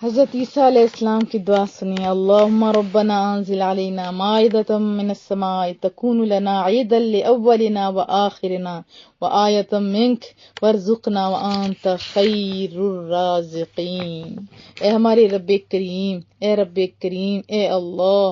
حضرت عیسیٰ علیہ السلام کی دعا سنیے. اللہم ربنا انزل علینا مائدۃ من السماء تکون لنا عیدا لأولنا وآخرنا وآیۃ منک وارزقنا وانت خیر الرازقین. اے ہمارے رب کریم، اے رب کریم، اے اللہ،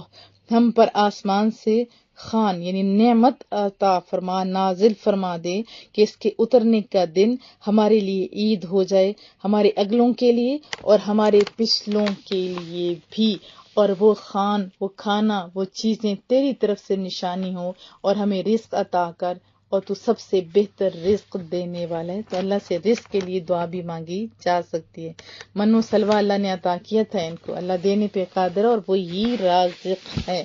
ہم پر آسمان سے خان یعنی نعمت عطا فرما، نازل فرما دے کہ اس کے اترنے کا دن ہمارے لیے عید ہو جائے، ہمارے اگلوں کے لیے اور ہمارے پچھلوں کے لیے بھی، اور وہ خان، وہ کھانا، وہ چیزیں تیری طرف سے نشانی ہو، اور ہمیں رزق عطا کر، اور تو سب سے بہتر رزق دینے والا ہے. تو اللہ سے رزق کے لیے دعا بھی مانگی جا سکتی ہے. منو سلوہ اللہ نے عطا کیا تھا ان کو، اللہ دینے پہ قادر ہے اور وہی رازق ہے.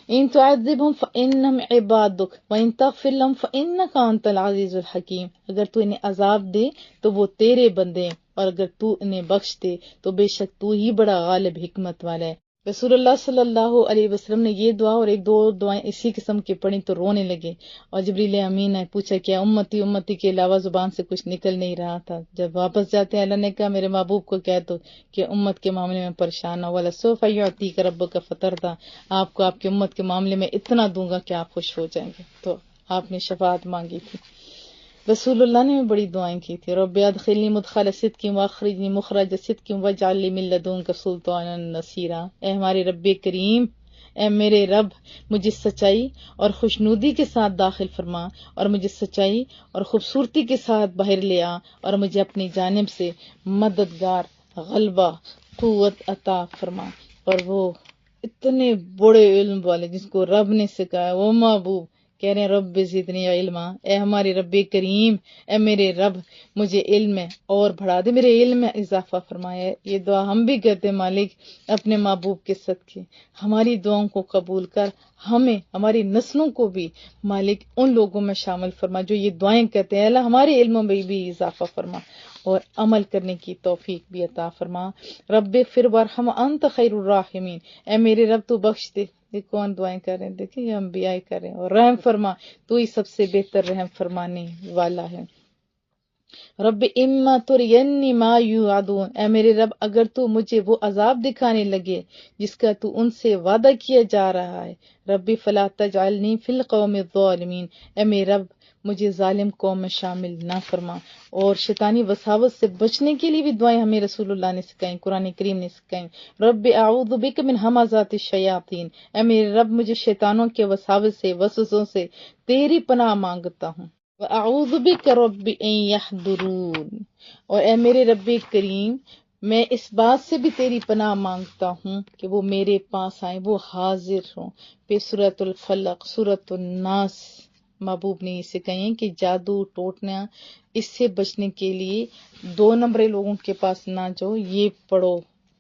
ان تعذبهم فانهم عبادك وان تغفر لهم فانك انت العزیز الحکیم. اگر تو انہیں عذاب دے تو وہ تیرے بندے ہیں، اور اگر تو انہیں بخش دے تو بے شک تو ہی بڑا غالب حکمت والا ہے. رسول اللہ صلی اللہ علیہ وسلم نے یہ دعا اور ایک دو دعائیں اسی قسم کی پڑھی تو رونے لگے، اور جبریل امین نے پوچھا کیا امتی امتی کے علاوہ زبان سے کچھ نکل نہیں رہا تھا؟ جب واپس جاتے ہیں اللہ نے کہا میرے محبوب کو کہہ دو کہ امت کے معاملے میں پریشان نہ ہو، وَلَسَوْفَ يُعْطِيكَ رَبُّكَ فَتَرْضَىٰ. آپ کو آپ کی امت کے معاملے میں اتنا دوں گا کہ آپ خوش ہو جائیں گے. تو آپ نے شفاعت مانگی تھی. رسول اللہ نے بھی بڑی دعائیں کی تھی. رب ادخلنی مدخل صدق واخرجنی مخرج صدق واجعل لی من لدنک سلطانا نصیرا. اے ہمارے رب کریم، اے میرے رب، مجھے سچائی اور خوشنودی کے ساتھ داخل فرما، اور مجھے سچائی اور خوبصورتی کے ساتھ باہر لے آ، اور مجھے اپنی جانب سے مددگار، غلبہ، قوت عطا فرما. اور وہ اتنے بڑے علم والے جس کو رب نے سکھایا، وہ محبوب کہہ رہے ہیں رب زدنی علما. اے ہمارے رب کریم، اے میرے رب، مجھے علم میں اور بڑھا دے، میرے علم میں اضافہ فرمایا. یہ دعا ہم بھی کرتے ہیں مالک اپنے محبوب کے صدقے. ہماری دعاؤں کو قبول کر، ہمیں، ہماری نسلوں کو بھی مالک ان لوگوں میں شامل فرما جو یہ دعائیں کرتے ہیں. اللہ ہمارے علموں میں بھی اضافہ فرما اور عمل کرنے کی توفیق بھی عطا فرما. رب اغفر وارحم انت خیر الراحمین. اے میرے رب تو بخش دے. یہ کون دعائیں کر رہے ہیں؟ دیکھیں یہ انبیاء کر رہے ہیں. اور رحم فرما، تو ہی سب سے بہتر رحم فرمانے والا ہے. رب اما ترینی ما یوعدون. اے میرے رب اگر تو مجھے وہ عذاب دکھانے لگے جس کا تو ان سے وعدہ کیا جا رہا ہے، رب فلا تجعلنی فی القوم الظالمین. اے میرے رب مجھے ظالم قوم میں شامل نہ فرما. اور شیطانی وساوس سے بچنے کے لیے بھی دعائیں ہمیں رسول اللہ نے سکھائیں، قرآن کریم نے سکھائیں. رب اعوذ بک من ہمزات الشیاطین. اے میرے رب مجھے شیطانوں کے وساوس سے، وسوسوں سے تیری پناہ مانگتا ہوں. وَأَعُوذُ بِكَ رَبِّ أَن يَحْضُرُونِ. اور اے میرے رب کریم، میں اس بات سے بھی تیری پناہ مانگتا ہوں کہ وہ میرے پاس آئیں، وہ حاضر ہوں. پہ سورۃ الفلق، سورۃ الناس محبوب نے یہ سکھائیں کہ جادو ٹوٹنا، اس سے بچنے کے لیے 2 نمبر لوگوں کے پاس نہ جاؤ، یہ پڑھو،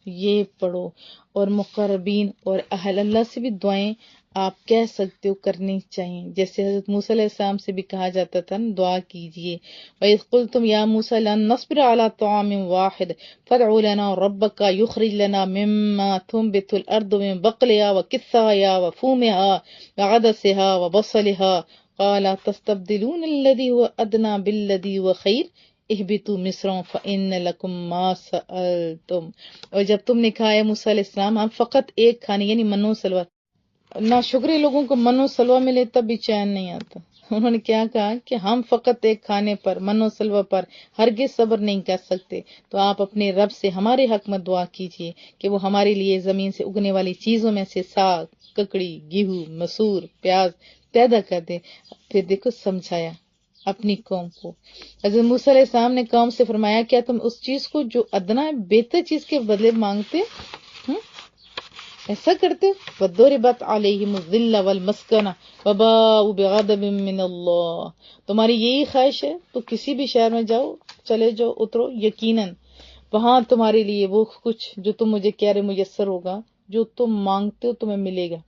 یہ پڑھو. اور مقربین اور اہل اللہ سے بھی دعائیں آپ کہہ سکتے ہو، کرنی چاہیے. جیسے حضرت موسیٰ علیہ السلام سے بھی کہا جاتا تھا نا، دعا کیجئے. وَإِذْ قُلْتُمْ يَا مُوسَىٰ لَن نَّصْبِرَ عَلَىٰ طَعَامٍ وَاحِدٍ فَادْعُ لَنَا رَبَّكَ يُخْرِجْ لَنَا مِمَّا تُنبِتُ الْأَرْضُ مِن بَقْلِهَا وَقِثَّائِهَا وَفُومِهَا وَعَدَسِهَا وَبَصَلِهَا قَالَ تَسْتَبْدِلُونَ الَّذِي هُوَ أَدْنَىٰ بِالَّذِي هُوَ خَيْرٌ اهْبِطُوا مِصْرًا فَإِنَّ لَكُم مَّا سَأَلْتُمْ. اور جب تم نے کہا ہے موسیٰ علیہ السلام ہم فقط ایک کھانے یعنی منو سلوہ، ناشکرے لوگوں کو منو سلوہ ملے تب بھی چین نہیں آتا. انہوں نے کیا کہا کہ ہم فقط ایک کھانے پر، منو سلوہ پر ہرگز صبر نہیں کر سکتے. تو آپ اپنے رب سے ہمارے حق میں دعا کیجئے کہ وہ ہمارے لیے زمین سے اگنے والی چیزوں میں سے ساگ، ککڑی، گیہوں، مسور، پیاز پیدا کر دے. پھر دیکھو سمجھایا اپنی قوم کو. حضرت موسیٰ علیہ السلام نے قوم سے فرمایا کیا تم اس چیز کو جو ادنا بہتر چیز کے بدلے مانگتے ایسا کرتے؟ وَضُرِبَتْ عَلَيْهِمُ الذِّلَّ وَالْمَسْكَنَةُ وَبَاءُوا بِغَضَبٍ مِّنَ اللَّهِ. تمہاری یہی خواہش ہے تو کسی بھی شہر میں جاؤ، چلے جاؤ، اترو، یقیناً وہاں تمہارے لیے وہ کچھ جو تم مجھے کہہ رہے میسر ہوگا، جو تم مانگتے ہو تمہیں ملے گا.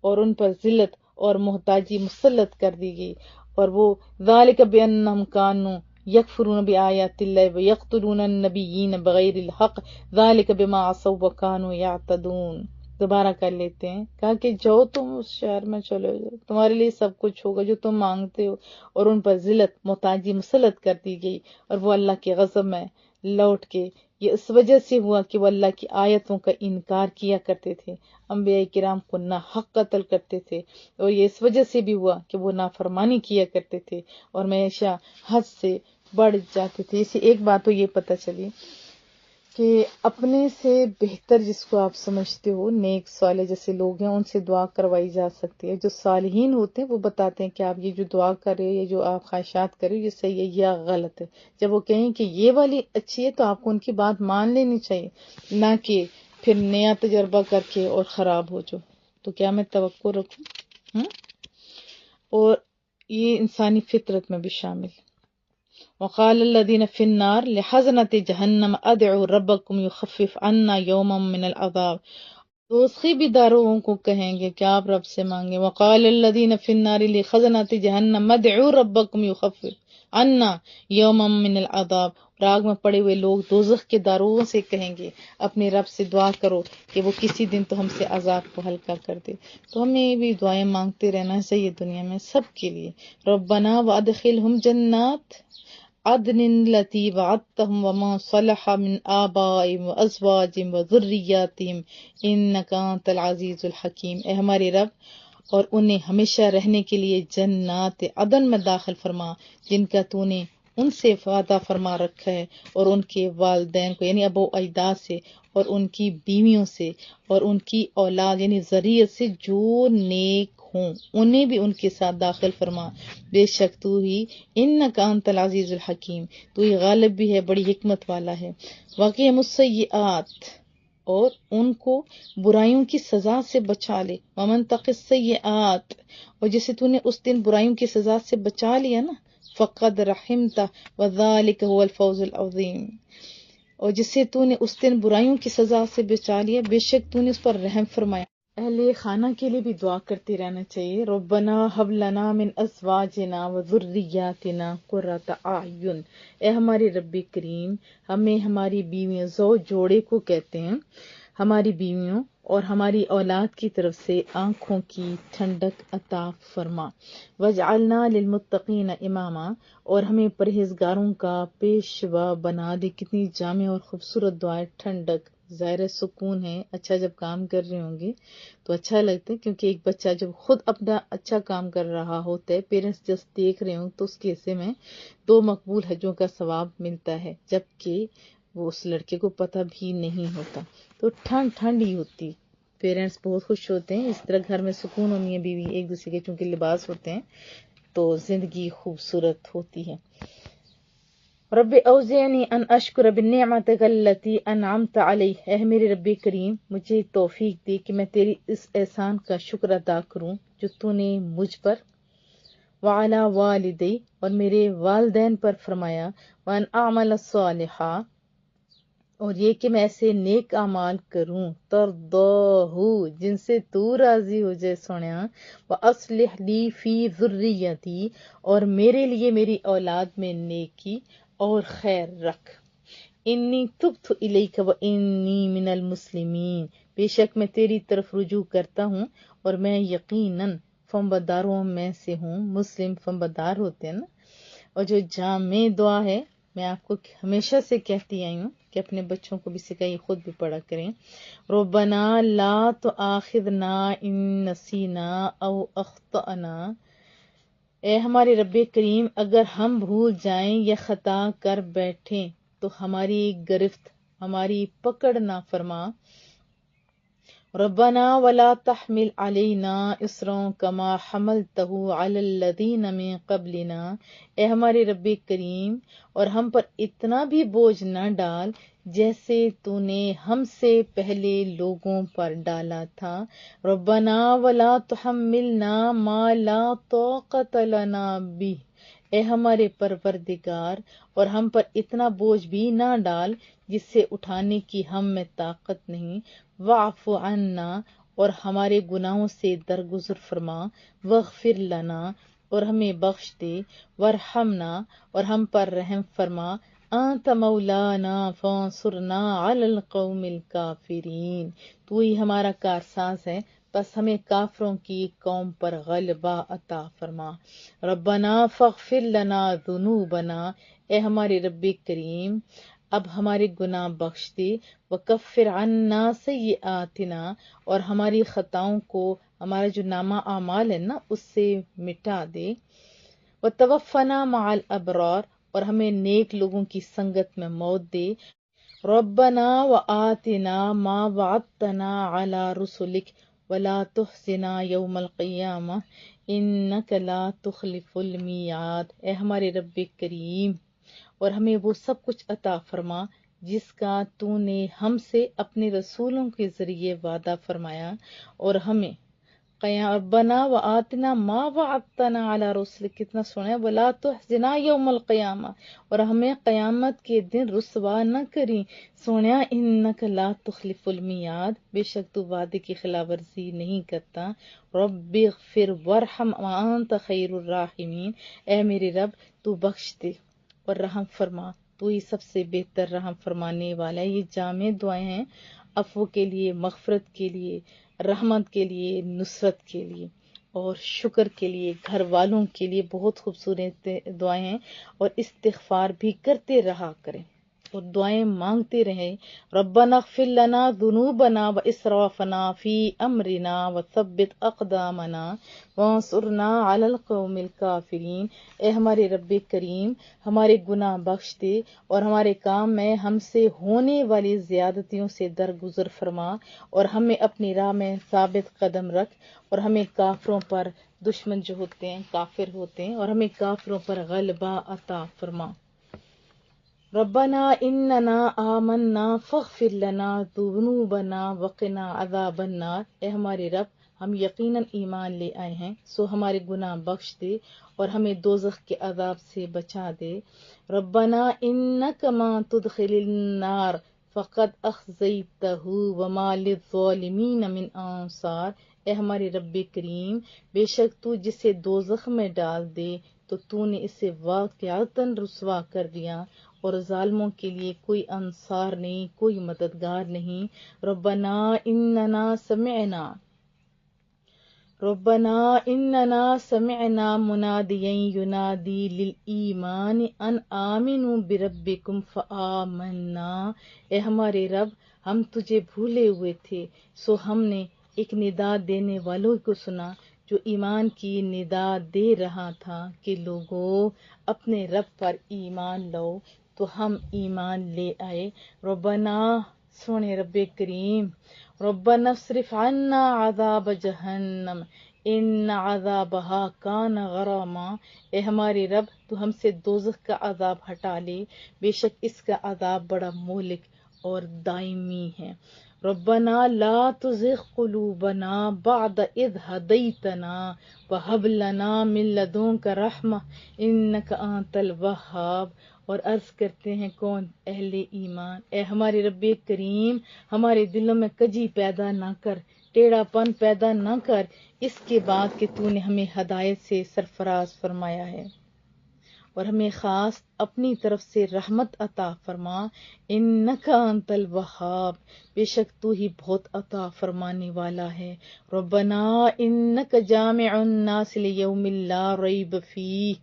اور ان پر ذلت اور محتاجی مسلط کر دی گئی. اور وہ ذَلِكَ بِأَنَّهُمْ كَانُوا یکفرون بآیات اللہ ویقتلون النبیین بغیر الحق ذالک بما عصوا وکانوا یعتدون. دوبارہ کر لیتے ہیں. کہا کہ جاؤ تم اس شہر میں، چلو جاؤ، تمہارے لیے سب کچھ ہوگا جو تم مانگتے ہو. اور ان پر ذلت، محتاجی مسلط کر دی گئی، اور وہ اللہ کے غضب میں لوٹ کے، یہ اس وجہ سے ہوا کہ وہ اللہ کی آیتوں کا انکار کیا کرتے تھے، انبیاء کرام کو ناحق قتل کرتے تھے، اور یہ اس وجہ سے بھی ہوا کہ وہ نافرمانی کیا کرتے تھے اور ہمیشہ حد سے بڑھ جاتے تھے۔ اسی ایک بات تو یہ پتہ چلی کہ اپنے سے بہتر جس کو آپ سمجھتے ہو، نیک صالح جیسے لوگ ہیں، ان سے دعا کروائی جا سکتی ہے۔ جو صالحین ہوتے ہیں وہ بتاتے ہیں کہ آپ یہ جو دعا کر رہے ہو، یہ جو آپ خواہشات کر رہے ہو، یہ صحیح ہے یا غلط ہے۔ جب وہ کہیں کہ یہ والی اچھی ہے تو آپ کو ان کی بات مان لینی چاہیے، نہ کہ پھر نیا تجربہ کر کے اور خراب ہو جاؤ۔ تو کیا میں توقع رکھوں؟ اور یہ انسانی فطرت میں بھی شامل ہے۔ وقال الذين في النار لحزنة جہنم ادعوا ربكم يخفف عنا يوما من العذاب، دوزخی بھی داروغوں کو کہیں گے کہ آپ رب سے مانگے۔ وقال الذين في النار لخزنة جہنم ادعوا ربكم يخفف عنا يوما من العذاب، راگ میں پڑے ہوئے لوگ دوزخ کے داروغوں سے کہیں گے اپنے رب سے دعا کرو کہ وہ کسی دن تو ہم سے عذاب کو ہلکا کر دے۔ تو ہمیں بھی دعائیں مانگتے رہنا چاہیے دنیا میں سب کے لیے۔ ربنا وادخلهم جنات عدن التي وعدتهم ومن صلح من آبائهم وازواجهم وذرياتهم انك انت العزیز الحکیم، اے ہمارے رب اور انہیں ہمیشہ رہنے کے لیے جنات عدن میں داخل فرما جن کا تو نے ان سے وعدہ فرما رکھا ہے، اور ان کے والدین کو یعنی ابو اجداد سے، اور ان کی بیویوں سے، اور ان کی اولاد یعنی ذریت سے جو نیک ہوں انہیں بھی ان کے ساتھ داخل فرما، بے شک تو ہی انک انت العزیز الحکیم، تو ہی غالب بھی ہے، بڑی حکمت والا ہے۔ وقیم السیئات، اور ان کو برائیوں کی سزا سے بچا لے۔ ومن تق السیئات، اور جسے تو نے اس دن برائیوں کی سزا سے بچا لیا نا، فقد رحمتہ وذالک هو الفوز العظیم، اور جسے تو نے اس دن برائیوں کی سزا سے بچا لیا، بے شک تو نے اس پر رحم فرمایا۔ اہل خانہ کے لیے بھی دعا کرتے رہنا چاہیے۔ ربنا ہب لنا من ازواجنا وذریاتنا قرۃ اعین، اے ہمارے رب کریم ہمیں ہماری بیویوں، زوج جوڑے کو کہتے ہیں، ہماری بیویوں اور ہماری اولاد کی طرف سے آنکھوں کی ٹھنڈک عطا فرما۔ وجعلنا للمتقین اماما، اور ہمیں پرہیزگاروں کا پیشوا بنا دے۔ کتنی جامع اور خوبصورت دعائیں، ٹھنڈک، ظاہر سکون ہے۔ اچھا جب کام کر رہے ہوں گے تو اچھا لگتا ہے، کیونکہ ایک بچہ جب خود اپنا اچھا کام کر رہا ہوتا ہے، پیرنٹس جس دیکھ رہے ہوں تو اس کے حصے میں 2 مقبول حجوں کا ثواب ملتا ہے، جبکہ وہ اس لڑکے کو پتہ بھی نہیں ہوتا۔ تو ٹھنڈ ہی ہوتی، پیرنٹس بہت خوش ہوتے ہیں، اس طرح گھر میں سکون، اور میاں بیوی ایک دوسرے کے چونکہ لباس ہوتے ہیں تو زندگی خوبصورت ہوتی ہے۔ رب اوزعنی ان اشکر بنعمتک التی انعمت علی، اے میرے رب کریم مجھے توفیق دے کہ میں تیری اس احسان کا شکر ادا کروں جو تو نے مجھ پر، وعلی والدی، اور میرے والدین پر فرمایا، وان اعمل صالحا، اور یہ کہ میں ایسے نیک اعمال کروں، ترضاہ، جن سے تو راضی ہو جائے سونیا، واصلح لی فی ذریتی، اور میرے لیے میری اولاد میں نیکی اور خیر رکھ، انی تبت الیک وانی من المسلمین، بے شک میں تیری طرف رجوع کرتا ہوں اور میں یقیناً فرمانبرداروں میں سے ہوں۔ مسلم فرمانبردار ہوتے ہیں نا۔ اور جو جامع دعا ہے، میں آپ کو ہمیشہ سے کہتی آئی ہوں کہ اپنے بچوں کو بھی سکھائیے، خود بھی پڑھا کریں۔ ربنا لا تؤاخذنا ان نسینا او اخطأنا، اے ہمارے رب کریم اگر ہم بھول جائیں یا خطا کر بیٹھیں تو ہماری گرفت، ہماری پکڑ نہ فرما۔ ربنا ولا تحمل علینا اصرا کما حملته علی الذین من قبلنا، اے ہمارے رب کریم اور ہم پر اتنا بھی بوجھ نہ ڈال جیسے تو نے ہم سے پہلے لوگوں پر ڈالا تھا۔ ربنا ولا تحملنا ما لا طاقت لنا بہ، اے ہمارے پروردگار اور ہم پر اتنا بوجھ بھی نہ ڈال جس سے اٹھانے کی ہم میں طاقت نہیں۔ واعف عنا، اور ہمارے گناہوں سے درگزر فرما۔ واغفر لنا، اور ہمیں بخش دے۔ وارحمنا، اور ہم پر رحم فرما۔ انت مولانا فانصرنا علی القوم الکافرین، تو ہی ہمارا کارساز ہے، بس ہمیں کافروں کی قوم پر غلبہ عطا فرما۔ ربنا فاغفر لنا ذنوبنا، اے ہمارے رب کریم اب ہمارے گناہ بخش دے، وکفر عنا سیئاتنا، اور ہماری خطاؤں کو، ہمارا جو نامہ اعمال ہے نا اس سے مٹا دے، وتوفنا مع الابرار، اور ہمیں نیک لوگوں کی سنگت میں موت دے، ربنا وآتنا ما وعدتنا على رسلك ولا تخزنا یوم القیامہ انک لا تخلف المیعاد، اے ہمارے رب کریم، اور ہمیں وہ سب کچھ عطا فرما جس کا تو نے ہم سے اپنے رسولوں کے ذریعے وعدہ فرمایا، اور ہمیں ربنا وآتنا ما وعدتنا علی رسلک، کتنا سنا، ولا تحزنا یوم القیامہ، اور ہمیں قیامت کے دن رسوا نہ کریں، سونا انک لا تخلف المیعاد، بے شک تو وعدے کی خلاف ورزی نہیں کرتا، رب اغفر وارحم وانت خیر الراحمین، اے میرے رب تو بخش دے اور رحم فرما، تو ہی سب سے بہتر رحم فرمانے والا ہے۔ یہ جامع دعائیں ہیں عفو کے لیے، مغفرت کے لیے، رحمت کے لیے، نصرت کے لیے اور شکر کے لیے، گھر والوں کے لیے بہت خوبصورت دعائیں ہیں، اور استغفار بھی کرتے رہا کریں اور دعائیں مانگتے رہیں۔ ربنا اغفر لنا ذنوبنا واسرافنا فی امرنا وثبت اقدامنا وانصرنا علی القوم الکافرین، اے ہمارے رب کریم ہمارے گناہ بخش دے اور ہمارے کام میں ہم سے ہونے والی زیادتیوں سے درگزر فرما، اور ہمیں اپنی راہ میں ثابت قدم رکھ، اور ہمیں کافروں پر، دشمن جو ہوتے ہیں کافر ہوتے ہیں، اور ہمیں کافروں پر غلبہ عطا فرما۔ ربنا اننا آمنا فاغفر لنا ذنوبنا وقنا عذاب النار، اے ہمارے رب ہم یقیناً ایمان لے آئے ہیں، سو ہمارے گناہ بخش دے اور ہمیں دوزخ کے عذاب سے بچا دے۔ ربنا انک من تدخل النار فقد اخزیتہ وما للظالمین من انصار، اے ہمارے رب کریم بے شک تو جسے دوزخ میں ڈال دے تو تو نے اسے واقعتاً رسوا کر دیا، اور ظالموں کے لیے کوئی انصار نہیں، کوئی مددگار نہیں۔ ربنا سمعنا منادیا ینادی للایمان ان آمنوا بربکم فآمنا، اے ہمارے رب ہم تجھے بھولے ہوئے تھے، سو ہم نے ایک ندا دینے والوں کو سنا جو ایمان کی ندا دے رہا تھا کہ لوگوں اپنے رب پر ایمان لاؤ، تو ہم ایمان لے آئے۔ ربنا، سونے رب کریم، ربنا اصرف عنا عذاب جہنم ان عذابها کان غراما، اے ہمارے رب تو ہم سے دوزخ کا عذاب ہٹا لے، بے شک اس کا عذاب بڑا مہلک اور دائمی ہے۔ ربنا لا تزغ قلوبنا بعد اذ ہدیتنا وہب لنا من لدنک رحمہ انک انت الوہاب، اور عرض کرتے ہیں کون؟ اہل ایمان، اے ہمارے رب کریم ہمارے دلوں میں کجی پیدا نہ کر، ٹیڑھا پن پیدا نہ کر اس کے بعد کہ تو نے ہمیں ہدایت سے سرفراز فرمایا ہے، اور ہمیں خاص اپنی طرف سے رحمت عطا فرما، انک انت الوہاب، بے شک تو ہی بہت عطا فرمانے والا ہے۔ ربنا انک جامع الناس لیوم لا ریب فیہ،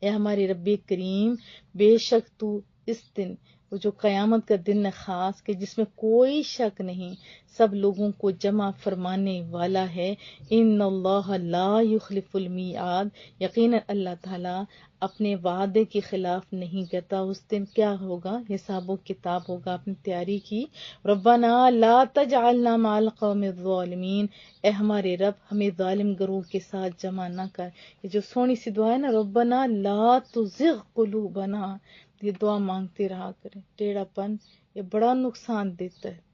اے ہمارے رب کریم بے شک تو اس دن، وہ جو قیامت کا دن خاص کہ جس میں کوئی شک نہیں، سب لوگوں کو جمع فرمانے والا ہے۔ ان اللہ لا یخلف المیعاد، یقیناً اللہ تعالیٰ اپنے وعدے کے خلاف نہیں کرتا۔ اس دن کیا ہوگا؟ حساب و کتاب ہوگا، اپنی تیاری کی۔ ربنا لا تجعلنا مع القوم الظالمین، اے ہمارے رب ہمیں ظالم گروہ کے ساتھ جمع نہ کر۔ یہ جو سونی سی دعا ہے نا، ربنا لا تزغ قلوبنا، یہ دعا مانگتے رہا کریں۔ ٹیڑھا پن یہ بڑا نقصان دیتا ہے۔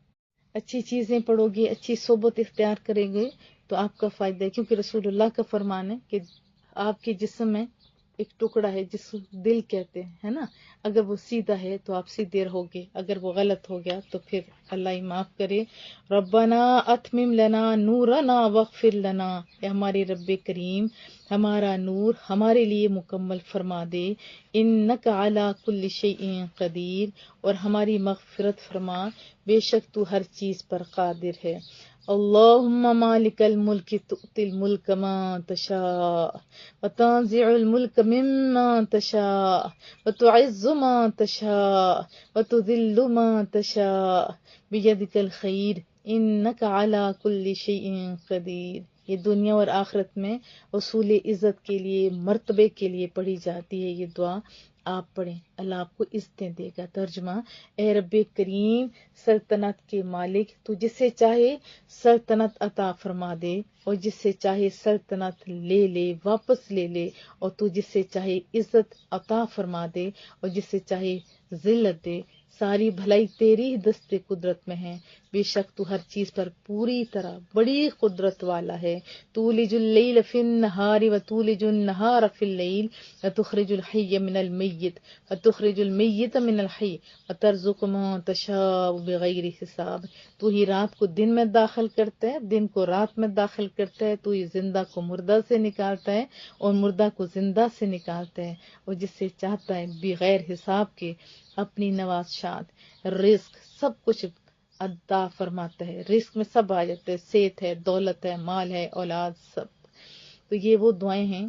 اچھی چیزیں پڑھو گے، اچھی صحبت اختیار کریں گے تو آپ کا فائدہ ہے، کیونکہ رسول اللہ کا فرمان ہے کہ آپ کے جسم میں ایک ٹکڑا ہے جس کو دل کہتے ہیں، ہے نا، اگر وہ سیدھا ہے تو آپ سیدھے رہو گے، اگر وہ غلط ہو گیا تو پھر اللہ ہی معاف کرے۔ ربنا اتمم لنا نورنا واغفر لنا، اے ہمارے رب کریم ہمارا نور ہمارے لیے مکمل فرما دے، انک علی کل شیء قدیر، اور ہماری مغفرت فرما، بے شک تو ہر چیز پر قادر ہے۔ اللهم مالك الملك تؤتي الملك من تشاء وتنزع الملك ممن تشاء وتعز من تشاء وتذل من تشاء بيدك الخير انك على كل شيء قدیر. یہ دنیا اور آخرت میں اصول عزت کے لیے، مرتبے کے لیے پڑھی جاتی ہے یہ دعا. آپ پڑھیں، اللہ آپ کو عزتیں دے گا. ترجمہ: اے رب کریم، سلطنت کے مالک، تو جسے چاہے سلطنت عطا فرما دے اور جس سے چاہے سلطنت لے لے، واپس لے لے، اور تو جس سے چاہے عزت عطا فرما دے اور جس سے چاہے ذلت دے. ساری بھلائی تیری ہی دست قدرت میں ہے. بے شک تو ہر چیز پر پوری طرح بڑی قدرت والا ہے. تولج اللیل فی النہار وتولج النہار فی اللیل وتخرج الحی من المیت وتخرج المیت من الحی وترزق من تشاء بغیر حساب. تو ہی رات کو دن میں داخل کرتا ہے، دن کو رات میں داخل کرتا ہے. تو ہی زندہ کو مردہ سے نکالتا ہے اور مردہ کو زندہ سے نکالتا ہے، اور جس سے چاہتا ہے بغیر حساب کے اپنی نوازشات، رزق، سب کچھ عطا فرماتا ہے. رزق میں سب آ جاتا ہے، صحت ہے، دولت ہے، مال ہے، اولاد، سب. تو یہ وہ دعائیں ہیں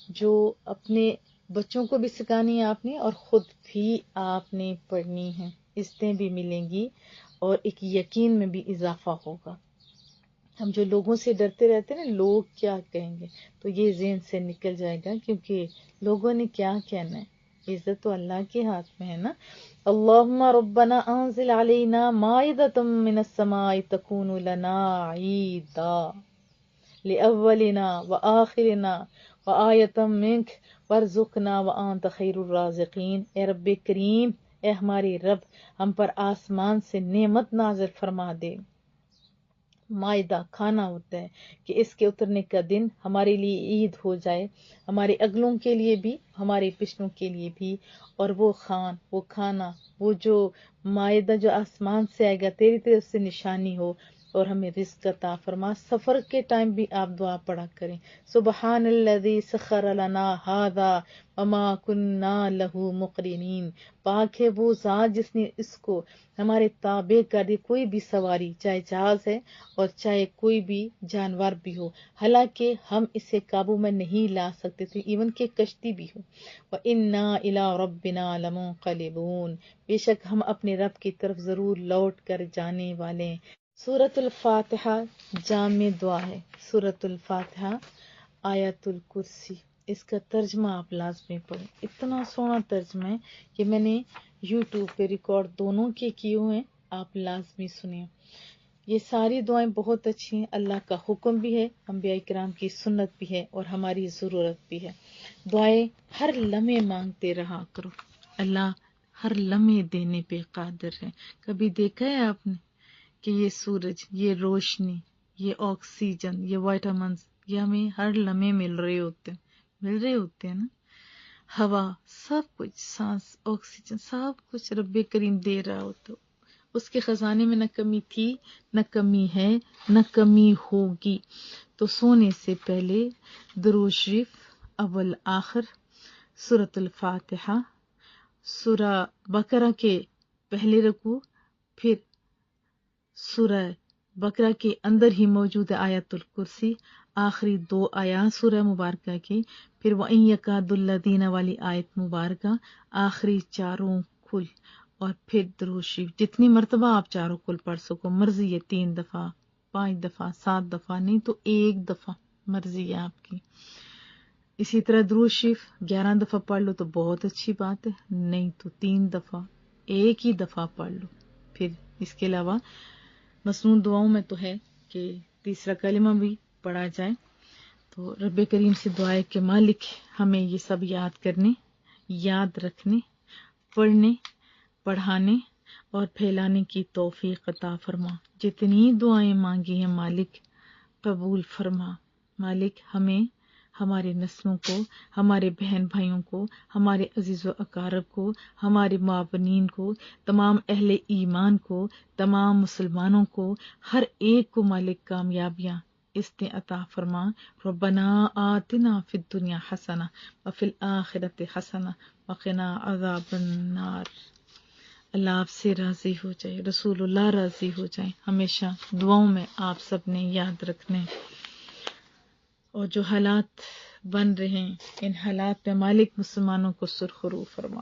جو اپنے بچوں کو بھی سکھانی ہے آپ نے، اور خود بھی آپ نے پڑھنی ہیں. عزتیں بھی ملیں گی اور ایک یقین میں بھی اضافہ ہوگا. ہم جو لوگوں سے ڈرتے رہتے ہیں نا، لوگ کیا کہیں گے، تو یہ ذہن سے نکل جائے گا، کیونکہ لوگوں نے کیا کہنا ہے. عزت تو اللہ کے ہاتھ میں ہے نا. اللہم ربنا انزل علینا مائدۃ من السماء تکون لنا عیدا لأولنا وآخرنا وآیۃ منک وارزقنا وانت خیر الرازقین. اے رب کریم، اے ہمارے رب، ہم پر آسمان سے نعمت نازل فرما دے. مائدہ کھانا ہوتا ہے کہ اس کے اترنے کا دن ہمارے لیے عید ہو جائے، ہمارے اگلوں کے لیے بھی، ہمارے پچھلوں کے لیے بھی. اور وہ وہ کھانا، وہ جو مائدہ جو آسمان سے آئے گا، تیری طرف سے نشانی ہو اور ہمیں رزق عطا فرما. سفر کے ٹائم بھی آپ دعا پڑھا کریں، سبحان الذی سخر لنا ھذا وما کنا لہ مقرنین. پاک ہے وہ ذات جس نے اس کو ہمارے تابع کر دی. کوئی بھی سواری، چاہے جہاز ہے اور چاہے کوئی بھی جانور بھی ہو، حالانکہ ہم اسے قابو میں نہیں لا سکتے تھے، ایون کہ کشتی بھی ہو. وَإِنَّا إِلَىٰ رَبِّنَا لَمُنقَلِبُونَ. بے شک ہم اپنے رب کی طرف ضرور لوٹ کر جانے والے ہیں. سورۃ الفاتحہ جامع دعا ہے. سورۃ الفاتحہ، آیت الکرسی، اس کا ترجمہ آپ لازمی پڑھیں. اتنا سونا ترجمہ ہے کہ میں نے یوٹیوب پہ ریکارڈ دونوں کے کیے ہوئے ہیں، آپ لازمی سنیں. یہ ساری دعائیں بہت اچھی ہیں. اللہ کا حکم بھی ہے، انبیاء کرام کی سنت بھی ہے، اور ہماری ضرورت بھی ہے. دعائیں ہر لمحے مانگتے رہا کرو، اللہ ہر لمحے دینے پہ قادر ہے. کبھی دیکھا ہے آپ نے کہ یہ سورج، یہ روشنی، یہ آکسیجن، یہ وائٹامنز، یہ ہمیں ہر لمحے مل رہے ہوتے ہیں نا. ہوا، سب کچھ، سانس، آکسیجن، سب کچھ رب کریم دے رہا ہوتا. اس کے خزانے میں نہ کمی تھی، نہ کمی ہے، نہ کمی ہوگی. تو سونے سے پہلے درود شریف اول آخر، سورۃ الفاتحہ، سورہ بقرہ کے پہلے رکوع، پھر سورہ بقرہ کے اندر ہی موجود ہے آیت الکرسی، آخری 2 آیات سورہ مبارکہ کی، پھر وَإِن يَكَادُ الَّذِينَ والی آیت مبارکہ، آخری چاروں کل، اور پھر درود شریف جتنی مرتبہ آپ چاروں کل پڑھ سکو. مرضی ہے 3 دفعہ، 5 دفعہ، 7 دفعہ، نہیں تو 1 دفعہ، مرضی ہے آپ کی. اسی طرح درود شریف 11 دفعہ پڑھ لو تو بہت اچھی بات ہے، نہیں تو 3 دفعہ، ایک ہی دفعہ پڑھ لو. پھر اس کے علاوہ مسنون دعاؤں میں تو ہے کہ تیسرا کلمہ بھی پڑھا جائے. تو رب کریم سے دعا ہے کہ مالک ہمیں یہ سب یاد کرنے، یاد رکھنے، پڑھنے، پڑھانے اور پھیلانے کی توفیق عطا فرما. جتنی دعائیں مانگی ہیں مالک قبول فرما. مالک ہمیں، ہمارے نسلوں کو، ہمارے بہن بھائیوں کو، ہمارے عزیز و اقارب کو، ہمارے معاونین کو، تمام اہل ایمان کو، تمام مسلمانوں کو، ہر ایک کو مالک کامیابیاں اس نے عطا فرما. ربنا آتنا فی الدنیا حسنہ وفی الآخرۃ حسنہ وقنا عذاب النار. اللہ آپ سے راضی ہو جائے، رسول اللہ راضی ہو جائیں. ہمیشہ دعاؤں میں آپ سب نے یاد رکھنے. اور جو حالات بن رہے ہیں ان حالات پہ مالک مسلمانوں کو سرخرو فرما.